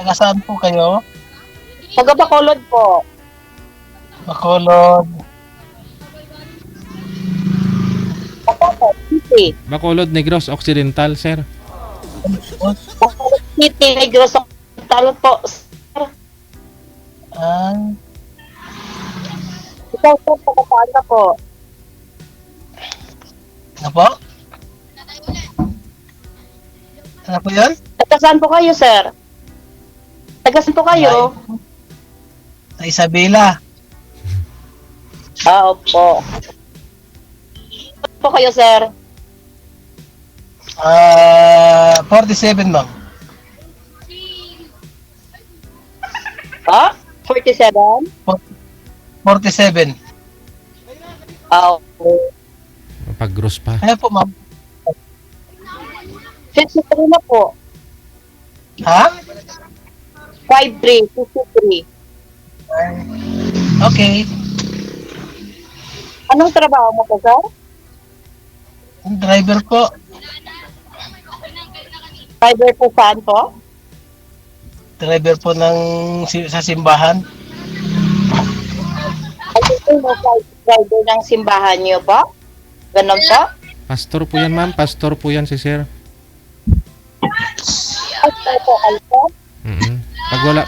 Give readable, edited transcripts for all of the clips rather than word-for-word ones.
Taga saan po kayo? Taga Bacolod po. Bacolod. Bacolod City. Bacolod, Negros Occidental, sir. Bacolod City, Negros Occidental po. Sir, Ah, ikaw sir, taga saan ka po? ano po? Ano po yun? Taga saan po kayo, sir? Taga saan po kayo? Sa Isabela. Opo. Saan po kayo, sir? 47 ma'am. Ah? 47? 47. Okay. Pag-gross pa. Ano po ma'am? 53 na po. Ha? 53, 53. Okay. Anong trabaho mo po, sir? Driver po. Driver po saan po? Driver po ng sa simbahan. Ay, ito mo, driver ng simbahan niyo po? Ganon po? Pastor po yan, ma'am. Pastor po yan si sir. Ay, po, Alfred.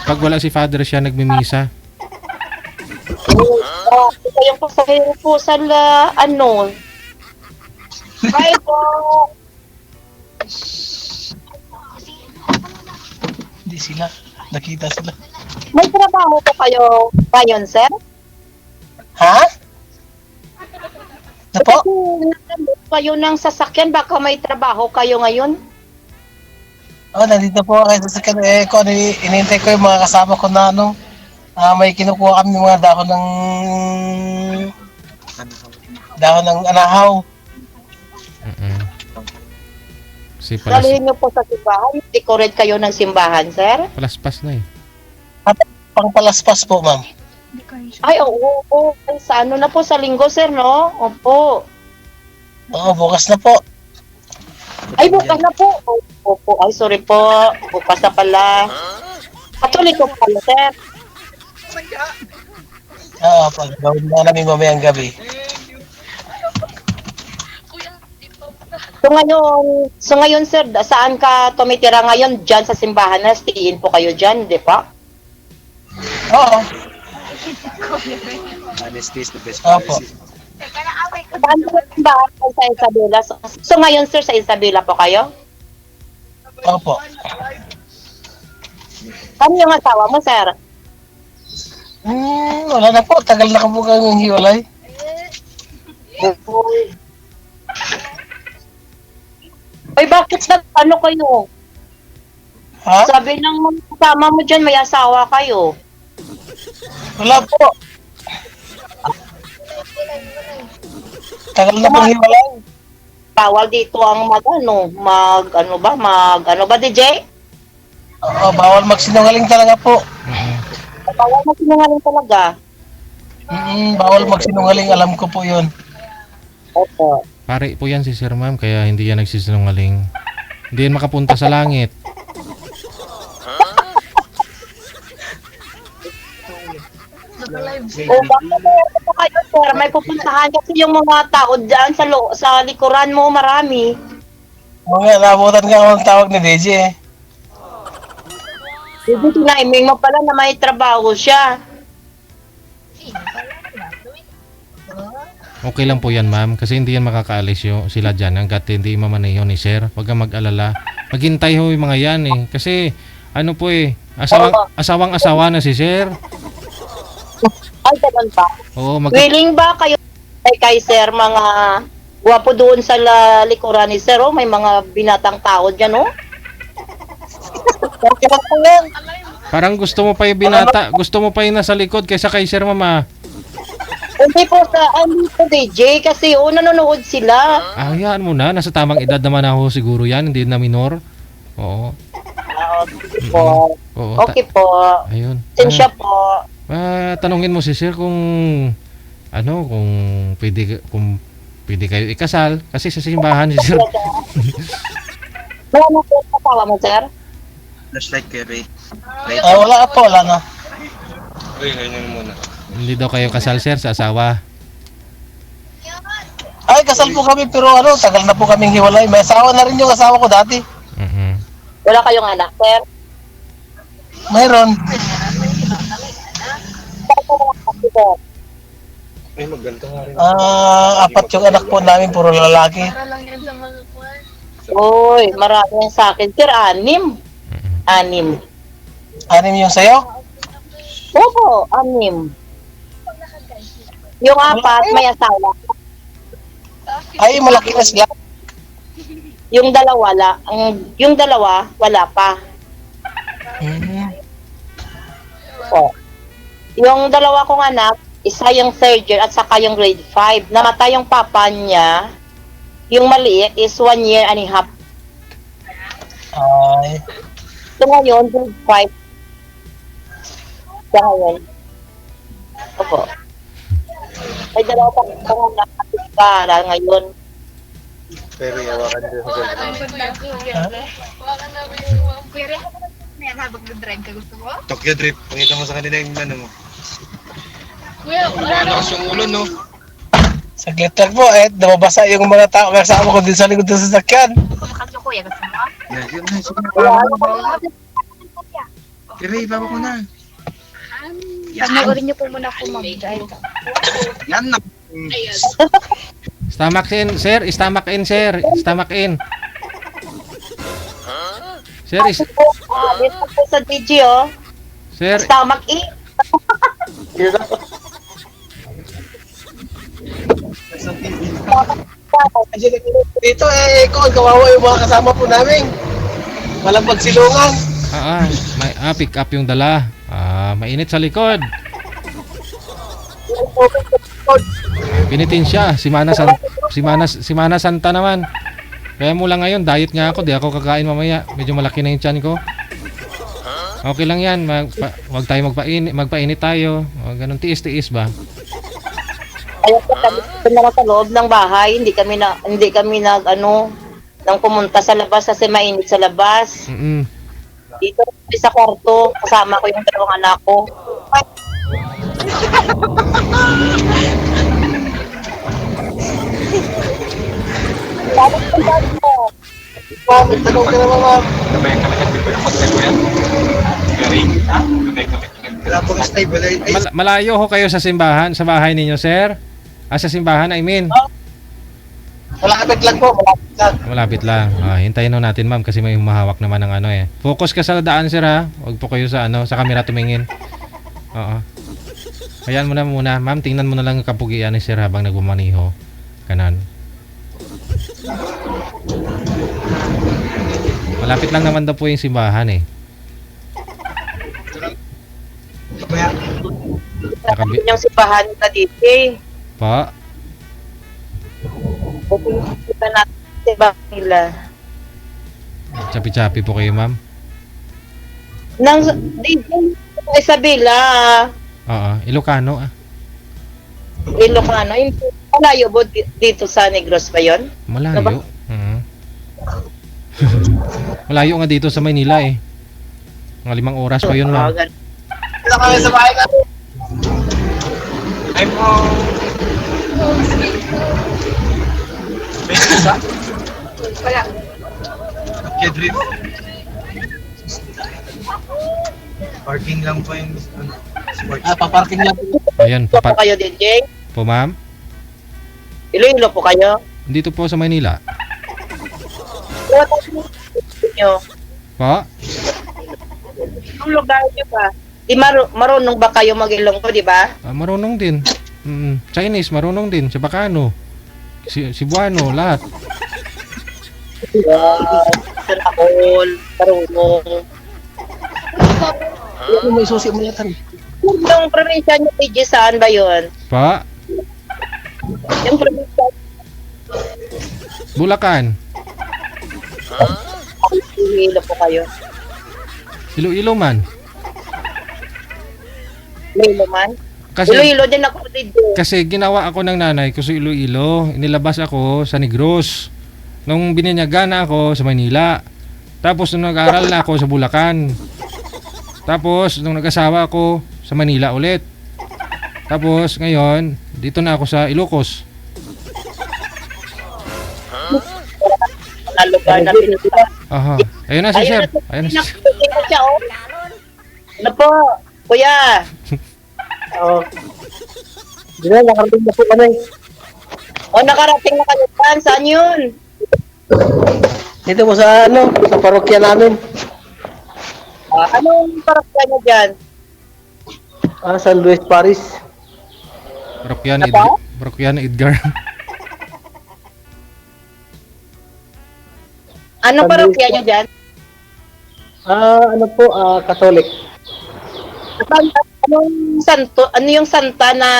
Pag wala si father siya nagmimisa. Ito yung pasahero po sa ano. Bye po. Hindi sila. Nakita sila. May trabaho po kayo ngayon, sir? Ha? Ano po? Kasi nandun kayo ng sasakyan, baka may trabaho kayo ngayon. Oh, nandito po ako sa sasakyan. Kung inintay ko yung mga kasama ko na may kinukuha kami ng mga dahon ng anahaw. Kasi palas, Dalihin niyo po sa simbahan. Decorate kayo ng simbahan, sir? palaspas na eh. Pangpalaspas po, ma'am. Ay, oo. Ay, sa ano na po, sa linggo, sir, no? Opo. Oo, bukas na po. Ay, bukas na po. Opo. Ay, sorry po. Bukas na pala. Patuloy ko pala, sir. Oo, pag-gawin na namin mamayang gabi. So ngayon, sir, saan ka tumitira ngayon? Diyan sa simbahan na, stiin po kayo dyan, di ba? Oo. Honesty is the best Opo. policy. Saan po yung simbahan po sa Isabela? So ngayon, sir, sa Isabela po kayo? Opo. Ano yung asawa mo, sir? Wala na po. Tagal na kabugang yung hiwalay. Ay, bakit sa ano kayo? Ha? Sabi ng mga kasama mo dyan, may asawa kayo. Wala po. Tagal na pong hiwalay. Bawal dito ang ano ba, DJ? Oo, bawal magsinungaling talaga po. Bawal na sinungaling talaga. Bawal magsinungaling. Alam ko po yun. Opo. Pare po yan si sir, ma'am. Kaya hindi yan nagsisinungaling. Hindi yan makapunta sa langit. O bakit meron po kayo, sir? May pupuntahan kasi yung mga tao dyan sa likuran mo, marami. Mga nabutan nga ako ng tawag ni DJ eh. Hindi tinaiming mo pala na may trabaho siya. Okay lang po yan, ma'am. Kasi hindi yan makakaalis sila dyan hanggat hindi mamaneho ni sir. Huwag kang mag-alala. Maghintay ho yung mga yan eh. Kasi ano po eh, asawang-asawa na si sir. Ay, ganun pa. Oo, Willing ba kayo kay sir mga gwapo doon sa likuran ni sir? Oh, may mga binatang tao dyan, oh. Okay lang po yan. parang gusto mo pa yung binata. Gusto mo pa yung nasa likod kaysa kay sir, mama. Hindi po DJ, kasi nanonood sila. Hayaan mo na. Nasa tamang edad naman ako siguro yan. Hindi na minor. Oo. Okay po. Oo. Okay po. Ayun. Sinsya po. Tanungin mo si sir kung kung pwede kayo ikasal kasi sa simbahan si sir. Wala na po yung asawa mo, sir? Flashlight kay Ray. Wala po, wala na. Uy, ganyan muna. Hindi daw kayo kasal, sir, sa asawa. Ay, kasal po kami pero tagal na po kaming hiwalay. May asawa na rin yung asawa ko dati. Mhm. Wala kayong anak, sir? Mayroon. Ay, magganto nga rin. Apat yung anak po namin, puro lalaki. Uy, marami yan sa akin. Sir, 6. 6. 6 yung sayo? Opo, 6. Yung 4, may asawa. Ay, malaki na sila. Yung 2, yung 2, wala pa. Oh. Yung 2 kong anak, isa yung 3rd year at saka yung grade 5. Namatay yung papa niya. Yung maliit is 1 year and a half. Ay, So ngayon, grade 5. So ngayon. Opo. May 2 pang anak para ngayon. Pero yawakan din sa Tokyo Drift. Pakita mo sa kanila yung ano mo. Malakas yung ulo, no? saglit lang po, nababasa yung mga tao kasama ko din sa likod ng sasakyan. Yan, yun na. Sige na. Ray, baba ko na. Panoorin niyo po muna ako, ma'am. Dahil Yan na. Stomach in, sir. Stomach in, sir. Stomach in. Sir, Dito po sa DJ, oh. sir, Stomach E. Dito kawawa yung mga kasama po namin. Walang pagsilungan. pick up yung dala. Mainit sa likod. Pinitin siya. Si Mana Santa naman. Kaya mula ngayon, diet nga ako. Di ako kakain mamaya. Medyo malaki na yung tiyan ko. Okay lang yan. Wag tayo magpainit tayo. Ganun, tiis-tiis ba? Ayaw ko kami na sa loob ng bahay, hindi kami nang pumunta sa labas kasi mainit sa labas. Dito sa kwarto, kasama ko yung 2 anak ko. Tanong ka naman, ma'am. Wala pong stable. Ay, Malayo ho kayo sa simbahan, sa bahay ninyo, sir? Sa simbahan, I mean. Malapit lang po, malapit lang. Malapit lang. Hintayin ho natin, ma'am, kasi may humahawak naman ng ano eh. Focus ka sa daan, sir, ha? Huwag po kayo sa sa camera tumingin. Oo. Ayan mo na muna, ma'am. Tingnan mo na lang yung kapugian ni sir habang nagmamaniho. Kanan. Malapit lang naman daw po yung simbahan eh. Yung simbahan na dito eh. Pa? Pupunta natin sa simbahan nila. Chapi-chapi po kayo, ma'am. Nang dito sa Isabela, Oo, Ilocano ah. Ilocano, malayo ba dito sa Negros ba yun? Malayo. Malayo nga dito sa Maynila eh. Mga 5 oras pa yun, ma'am. Dito kami sa bahay natin. ay po. May isa? wala. Tokyo Drift. Parking lang po yung sports. Paparking lang po. Ayan, Iloilo po kayo, DJ? po, ma'am. Iloilo po kayo? Dito po sa Maynila. Nyo. Po? Yung lugar nyo ba? Di marunong ba kayo mag-Ilonggo, di ba? Marunong din. Chinese, marunong din. Chabacano. Cebuano, lahat. Sinakol, marunong. Ano may susi mo yatan? Yung probinsya nyo, DJ, saan ba yun? Pa? Yung probinsya Bulacan. Iloilo po kayo. Iloilo man. Iloilo man? Kasi Iloilo din ako, DJ. Kasi ginawa ako ng nanay ko sa Iloilo. Inilabas ako sa Negros. Nung bininyagan na ako sa Manila. Tapos nung nag-aaral na ako sa Bulacan. Tapos nung nag-asawa ako sa Manila ulit. Tapos ngayon, dito na ako sa Ilocos. Mga lugar na pinuntahan. Aha. Ayun na si sir. Ayun na si sir. Tingnan siya, oh. Ano po, kuya? Oo. Hindi na, nakarating na po kami. O, nakarating na kayo dyan. Saan yun? Dito po sa sa parokya namin. Anong parokya niyo dyan? San Luis Paris. Parokyan Apa? Parokyan Edgar. Anong parokya niyo dyan? Katolik. Anong santo? Ano yung santa na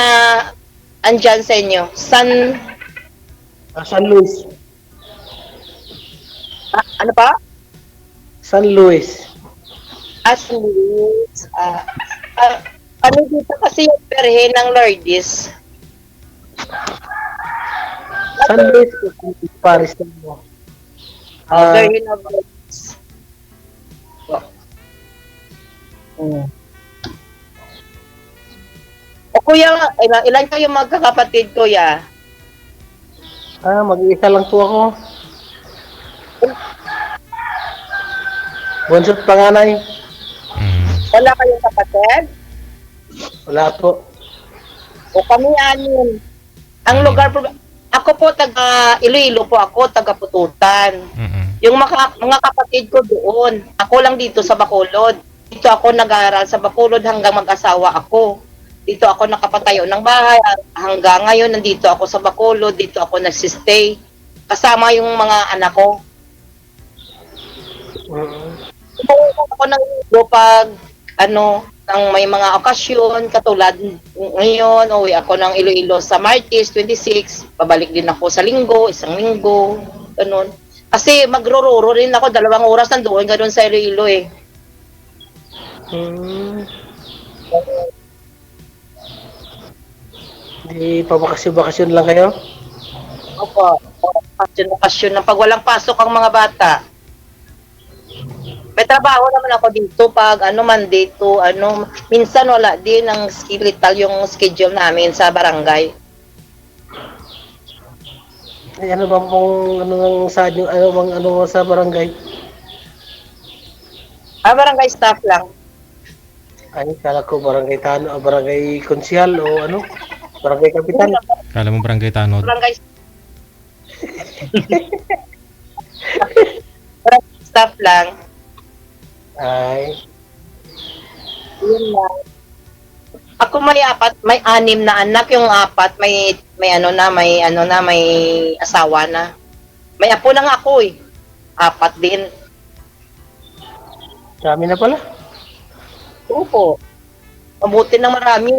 andyan sa inyo? San Luis. Ano pa? San Luis. Aslis. Ano dito kasi yung perhe ng Lourdes? San Luis Paris mo. Perhe ng Lourdes. O kuya, ilan kayo magkakapatid, kuya? Mag-iisa lang po ako. Bunso't panganay. Wala kayong kapatid? Wala po. O kami anin. Ang lugar po, ako po taga Iloilo po ako, taga Pututan. Yung mga kapatid ko doon, ako lang dito sa Bacolod. Dito ako nag-aaral sa Bacolod hanggang mag-asawa ako. Dito ako nakapatayo ng bahay. Hanggang ngayon, nandito ako sa Bacolod. Dito ako nagsistay. Kasama yung mga anak ko. Umuwi ako ng Iloilo pag, nang may mga okasyon. Katulad ngayon, uwi ako ng Iloilo sa Martes 26. Pabalik din ako sa linggo, isang linggo. Ganun. Kasi magrororo rin ako. 2 oras nandoon ganun sa Iloilo eh. Di pa bakasyon lang kayo? Opo. Okasyon na pag walang pasok ang mga bata. May trabaho naman ako dito pag Monday to minsan wala din ang skeletal yung schedule namin sa barangay. Ay, ano ba pong sa inyo, sa barangay? Barangay staff lang. Ay, kala ko barangay barangay konsyal o barangay kapitan. Kala mo barangay Tanod. Barangay staff lang. Ay, Yun lang. Ako may 6 na anak, yung 4 may asawa na. May apo na nga ako eh. 4 din. dami na pala. Opo. Mabuti ng marami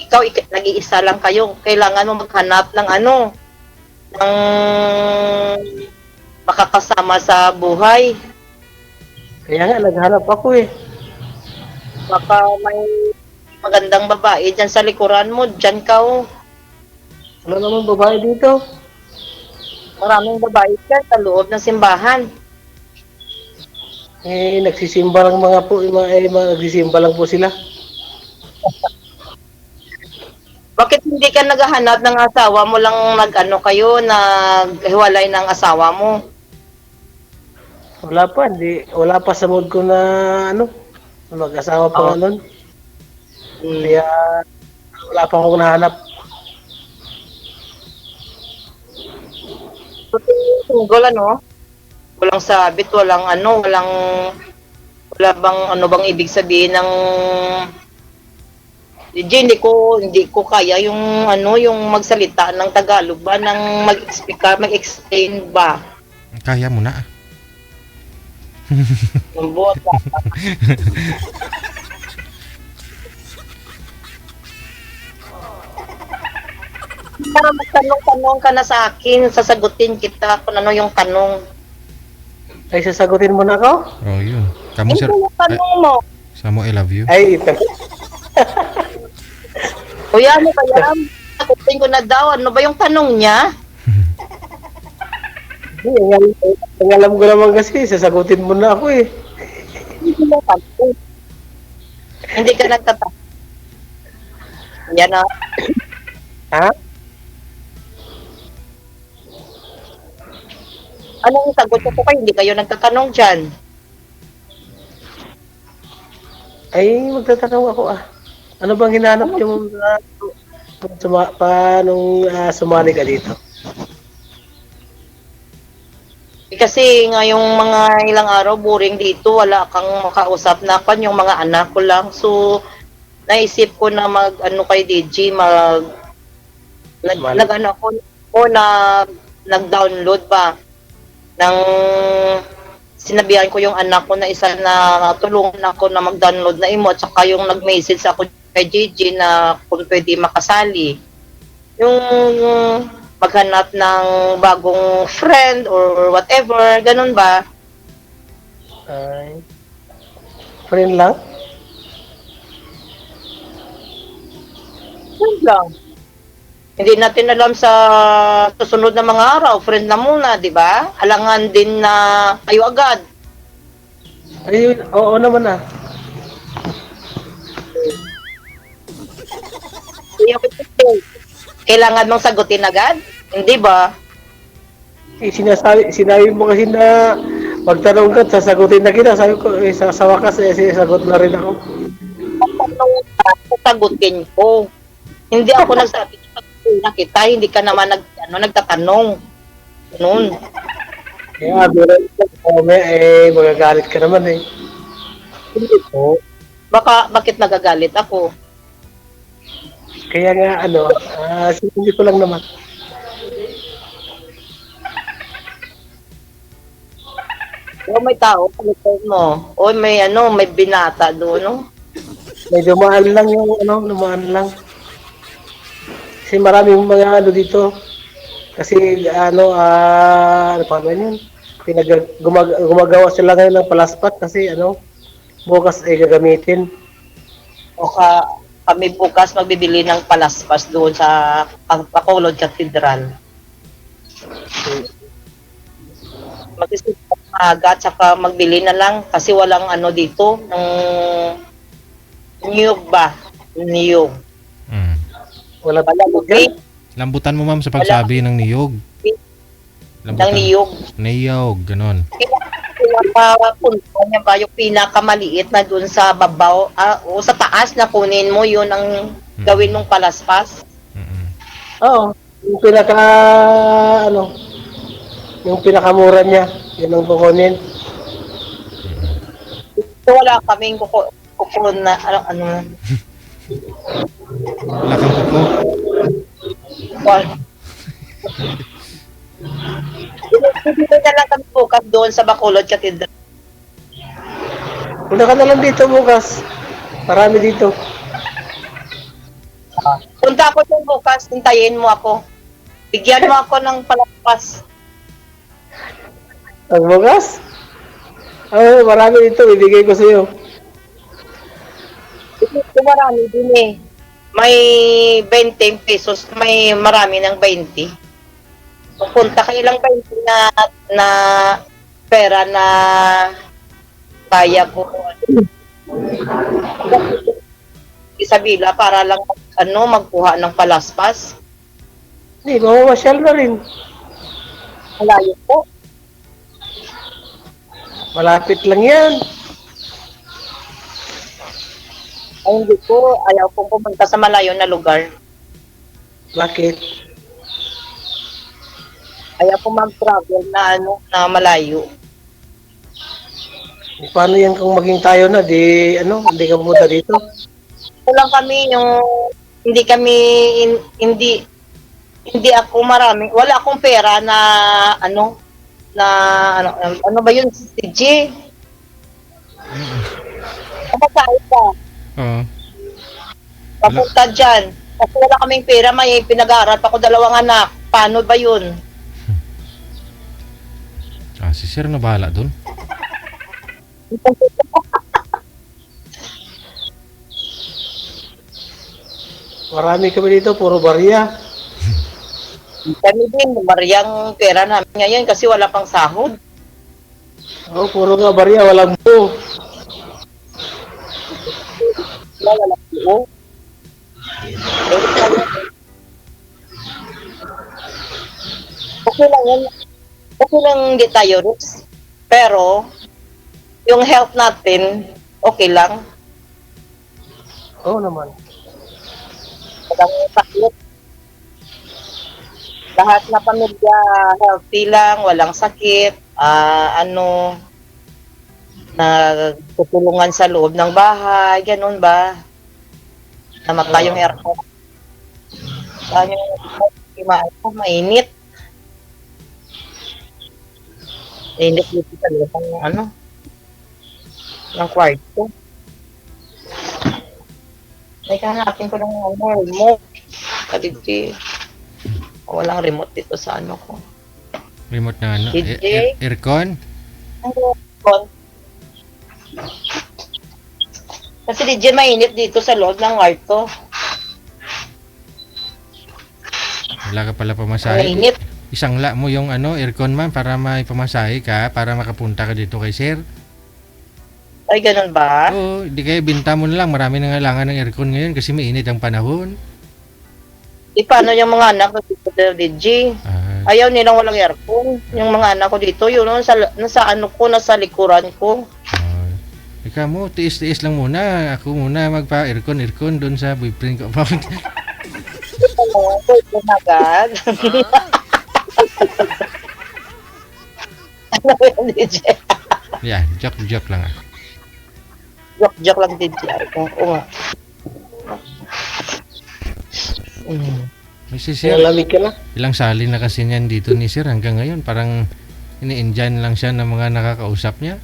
ikaw nag-iisa lang kayo. Kailangan mo maghanap ng ng makakasama sa buhay. Kaya nga, naghanap ako eh. Baka may magandang babae dyan sa likuran mo, dyan ka oh. Wala naman babae dito. Maraming babae dyan sa loob ng simbahan. Nagsisimba lang nagsisimba lang po sila. Bakit hindi ka naghahanap ng asawa mo lang naghiwalay ng asawa mo? Wala pa sa mood ko na mag-asawa pa nun. Kaya wala pa akong nahanap. Single walang sabit, walang wala bang ibig sabihin ng hindi ko kaya yung magsalita ng Tagalog ba, ng mag-explain ba. Kaya mo na. Yung buhat para magtanong-tanong ka na sa akin, sasagutin kita kung ano yung tanong. Ay, sasagutin mo na ako? Oh, yun. Kamu sir. Yung tanong mo. Samo, I love you. Ay, ito. Kuya, ano ba yan? Sagutin ko na daw. Ano ba yung tanong niya? Ang alam ko naman kasi, sasagutin mo na ako eh. Hindi mo tanong. Hindi ka nagtatanong. Yan na. Ha? Anong sagot ko po kayo? Hindi kayo nagtatanong dyan. Ay, magtatanong ako ah. Ano bang hinahanap niyo mo paano sumali ka dito? Kasi ngayong mga ilang araw, boring dito. Wala kang makausap na kan yung mga anak ko lang. So, naisip ko na ano kay DJ, nag-ano ko na nag-download ba ng sinabihan ko yung anak ko na isa na tulungan ako na mag-download na emote, saka yung nag-message ako kay JJ na kung pwede makasali. Yung maghanap ng bagong friend or whatever, ganun ba? Ay, friend lang? Friend lang. Hindi natin alam sa susunod na mga araw, friend na muna, di ba? Alangan din na kayo agad. Ay, oo naman ah. Kailangan mong sagutin agad? Hindi ba? Eh, sinabi mo kasi na magtanong ka, sasagutin na kita. Sabi ko, sa wakas, sasagot na rin ako. Sagutin ko. Hindi ako nagsabi na kita, hindi ka naman nagtatanong. Ganun. Kaya, magagalit ka naman eh. Hindi po. Bakit nagagalit ako? Kaya nga, sinabi ko lang naman. O may tao, palitan mo. O may binata doon, no? May dumaan lang dumaan lang. Kasi maraming mga dito. Kasi ano pa ba yun? Gumagawa sila ngayon ng palaspat kasi bukas ay gagamitin. O kami bukas magbibili ng palaspas doon sa Bacolod Cathedral. Mag-isip aga at saka magbili na lang kasi walang dito ng niyog ba? Niyog. Wala Wala yan. Lambutan mo ma'am sa pagsabi ng niyog. ng niyog. Niyog, ganon. Punta niya ba yung pinakamaliit na dun sa babaw o sa taas na kunin mo yun ang gawin mong palaspas? Oo. Yung yung pinakamura niya, yun ang kukunin. So wala kaming kuko na Wala kang kuko. Hindi na lang kami bukas doon sa Bacolod Cathedral. Punta ka na lang dito bukas. Marami dito. Punta ako doon bukas, hintayin mo ako. Bigyan mo ako ng palaspas. Ang bukas? Marami dito. Ibigay ko sa iyo. Ito marami din eh. May 20 pesos, may marami ng 20. Pupunta ka ilang 20 na pera na kaya ko Isabela para lang magkuha ng palaspas. Hindi, mamamasyal na rin. Malayo po. Malapit lang yan. Ay, hindi ko. Ayaw kong pumunta sa malayo na lugar. Bakit? Ayaw kong mag-travel na malayo. Paano yan kung maging tayo na? Hindi ka pumunta dito? Kulang kami hindi ako marami. Wala akong pera na ano ba yun, CJ? Kapag ka. Oo. Papunta dyan. Kasi wala kaming pera, may pinag-aaral pa ko 2 anak. Paano ba yun? Si sir na bahala dun. Marami kami dito, puro barya. Kami din, mariyang pera namin ngayon kasi wala pang sahod. Oh, puro nga barya, walang buo. Wala po. Okay lang yun. Okay lang hindi tayo rich. Pero, yung health natin, okay lang. Oo naman. Walang sakit. Lahat na pamilya healthy lang, walang sakit. Nagtutulungan sa loob ng bahay, ganun ba? Namatay yung aircon. Saan yung mainit. Mainit dito sa loob ng kwarto. Teka, hanapin ko ng remote. Kaditi. Walang remote dito sa ko. Remote na ano? DJ? Aircon? Ang remote. Kasi DJ mainit dito sa loob ng kwarto. Wala ka pala pamasahe. Mainit. Isangla mo yung aircon ma'am para may pamasahe ka para makapunta ka dito kay sir. Ay, ganun ba? Oo, hindi kaya binta mo na lang. Marami na kailangan ng aircon ngayon kasi mainit ang panahon. Di paano yung mga anak ko dito sa DJ? Ayaw nilang walang aircon. Yung mga anak ko dito, yun, nasa likuran ko. Ikaw mo, tiis-tiis lang muna. Ako muna magpa-aircon doon sa boyfriend ko. Ito na agad. Ano yung DJ? Yan, joke lang ah. Joke lang DJ. Oo nga. Kasi sir, Nalamig ka na. ilang sali na kasi niyan dito ni sir hanggang ngayon. Parang ini-enjoy lang siya ng mga nakakausap niya.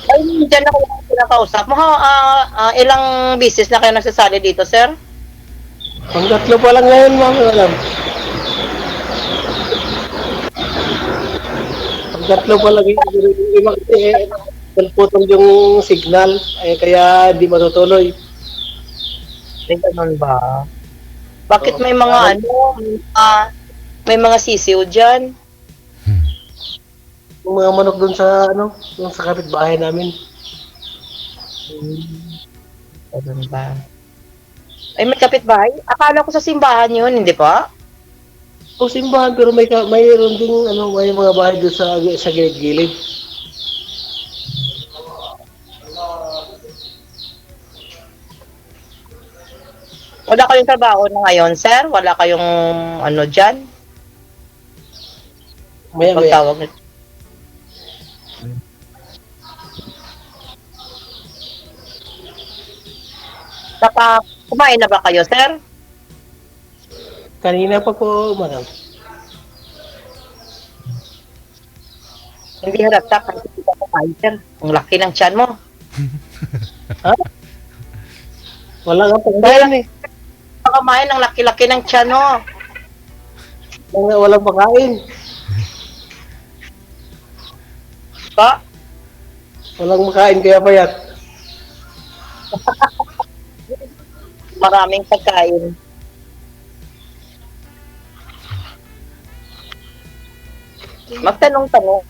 Ay, dyan ako lang pinakausap. Ilang bisis na kayo nagsasali dito, sir? Ang 3 pa lang ngayon, ma'am. Alam. Ang 3 pa lang yung iba kasi putol yung signal. Kaya hindi matutuloy. Ay, ganun ba? Bakit may mga may mga sisiw dyan? Yung mga manok doon sa yung sa kapitbahay namin. Ganun ba? Ay, may kapitbahay? Akala ko sa simbahan yun, hindi pa? O simbahan pero mayroon ding may mga bahay doon sa gilid-gilid. Wala kayong trabaho na ngayon, sir? Wala kayong dyan? Maya. Pagtawag nito. Kumain na ba kayo, sir? Kanina pa po, madam. Hindi harap kasi hindi ka kumain, sir. Ang laki ng tiyan mo. Ha? Wala nga pagkain eh. Kumain, ang laki-laki ng tiyan mo. Walang pagkain. Pa? Walang makain kaya payat. Maraming pagkain. Magtanong-tanong.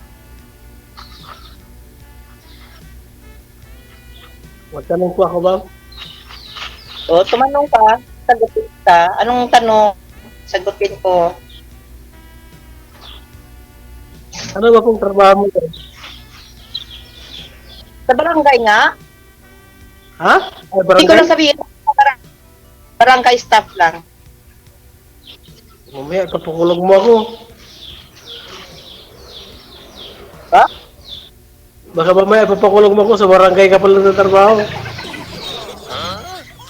Magtanong po ako, ma'am. O, tumanong ka, sagutin ka. Anong tanong? Sagutin ko. Ano ba pong trabaho mo? Sa barangay nga, Ha? Ay, hindi ko lang barangay? sabihin. Barangay staff lang. Mamaya, papakulong mo ako. Ha? Baka mamaya, papakulong mo ako sa barangay ka pala ng trabaho.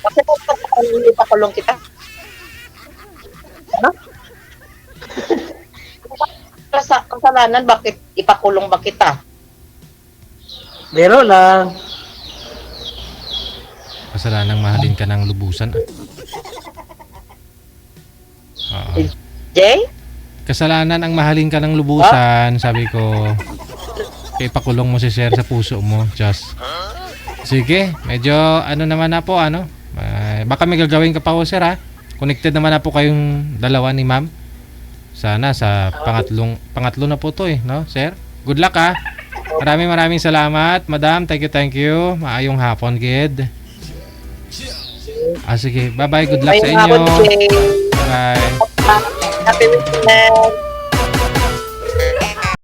Kasi kung hindi pakulong kita. Ha? Kasalanan, bakit ipakulong ba kita? Biro lang. Kasalanang mahalin ka ng lubusan. Oo. Jay? Kasalanan ang mahalin ka ng lubusan, sabi ko. Kaya ipakulong mo si sir sa puso mo, just. Sige, medyo naman na po, baka may gagawin ka pa po, sir, ha? Connected naman na po kayong dalawa ni ma'am. Sana sa pangatlo na po to, no, sir? Good luck ha. Maraming salamat, madam. Thank you. Maayong hapon, kid. Sige. Bye-bye. Good luck sa Ayun, inyo. hapon, Jay. Bye. Happy weekend.